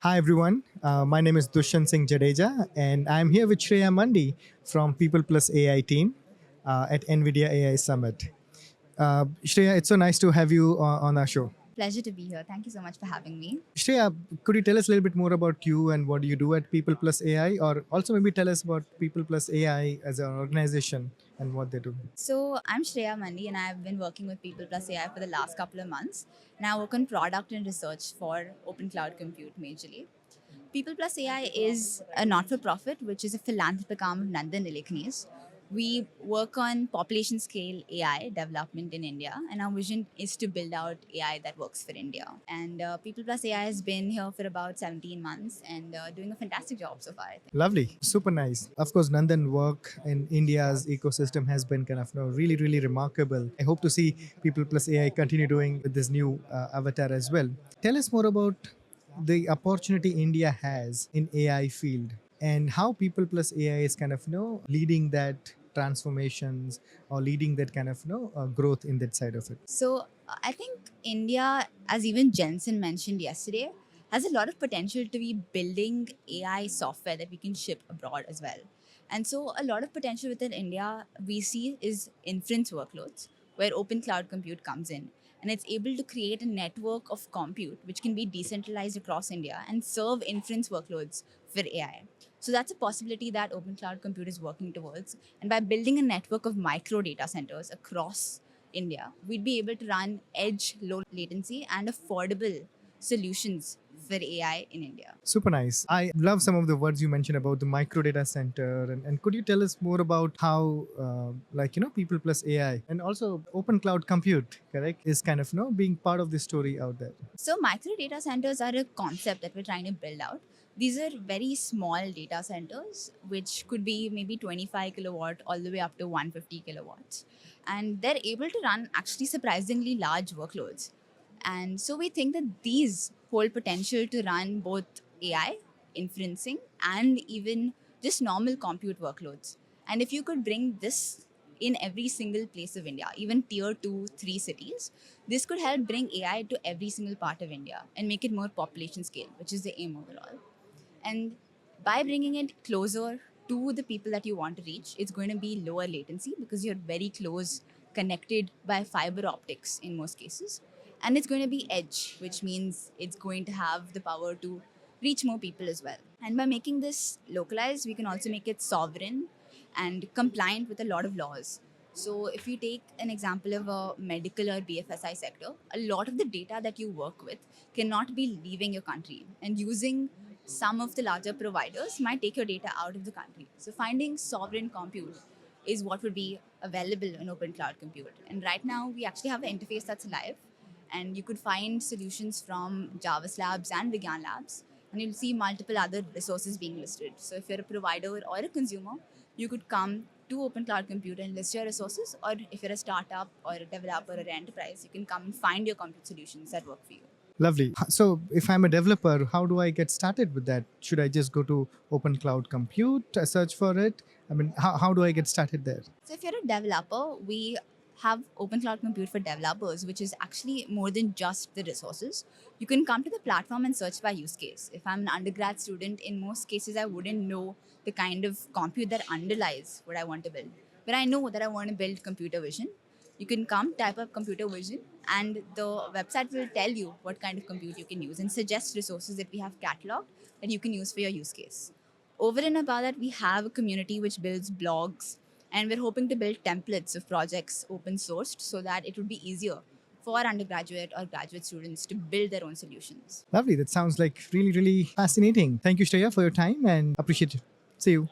Hi everyone, my name is Dushyant Singh Jadeja, and I'm here with Shreya Mandi from People Plus AI team at NVIDIA AI Summit. Shreya, it's so nice to have you on our show. Pleasure to be here. Thank you so much for having me. Shreya, could you tell us a little bit more about you and what do you do at People Plus AI, or also maybe tell us about People Plus AI as an organization and what they do? So, I'm Shreya Mandi, and I've been working with People Plus AI for the last couple of months. And I work on product and research for Open Cloud Compute majorly. People Plus AI is a not for profit, which is a philanthropic arm of Nandan Nilekani's. We work on population scale AI development in India, and our vision is to build out AI that works for India. And People Plus AI has been here for about 17 months and doing a fantastic job so far, I think. Lovely, super nice. Of course, Nandan work in India's ecosystem has been kind of really, really remarkable. I hope to see People Plus AI continue doing with this new avatar as well. Tell us more about the opportunity India has in AI field and how People Plus AI is kind of leading that transformations or leading that kind of growth in that side of it. So I think India, as even Jensen mentioned yesterday, has a lot of potential to be building AI software that we can ship abroad as well. And so a lot of potential within India we see is inference workloads, where open cloud compute comes in. And it's able to create a network of compute which can be decentralized across India and serve inference workloads for AI. So that's a possibility that open cloud compute is working towards. And by building a network of micro data centers across India, we'd be able to run edge, low latency, and affordable solutions for AI in India. Super nice. I love some of the words you mentioned about the micro data center. And could you tell us more about how, People Plus AI and also open cloud compute, correct, is kind of, being part of the story out there? So, micro data centers are a concept that we're trying to build out. These are very small data centers, which could be maybe 25 kilowatt all the way up to 150 kilowatts. And they're able to run actually surprisingly large workloads. And so we think that these hold potential to run both AI, inferencing, and even just normal compute workloads. And if you could bring this in every single place of India, even tier 2, 3 cities, this could help bring AI to every single part of India and make it more population scale, which is the aim overall. And by bringing it closer to the people that you want to reach, it's going to be lower latency because you're very close, connected by fiber optics in most cases. And it's going to be edge, which means it's going to have the power to reach more people as well. And by making this localized, we can also make it sovereign and compliant with a lot of laws. So, if you take an example of a medical or BFSI sector, a lot of the data that you work with cannot be leaving your country. And using some of the larger providers might take your data out of the country. So, finding sovereign compute is what would be available in open cloud compute. And right now, we actually have an interface that's live, and you could find solutions from Java Labs and Vigyan Labs, and you'll see multiple other resources being listed. So if you're a provider or a consumer, you could come to Open Cloud Compute and list your resources, or if you're a startup or a developer or an enterprise, you can come and find your compute solutions that work for you. Lovely. So, if I'm a developer, how do I get started with that? Should I just go to Open Cloud Compute, search for it? I mean, how do I get started there? So if you're a developer, we have Open Cloud Compute for developers, which is actually more than just the resources. You can come to the platform and search by use case. If I'm an undergrad student, in most cases, I wouldn't know the kind of compute that underlies what I want to build. But I know that I want to build computer vision. You can come, type up computer vision, and the website will tell you what kind of compute you can use and suggest resources that we have cataloged that you can use for your use case. Over and above that, we have a community which builds blogs, and we're hoping to build templates of projects open sourced so that it would be easier for undergraduate or graduate students to build their own solutions. Lovely. That sounds like really, really fascinating. Thank you, Shreya, for your time and appreciate it. See you.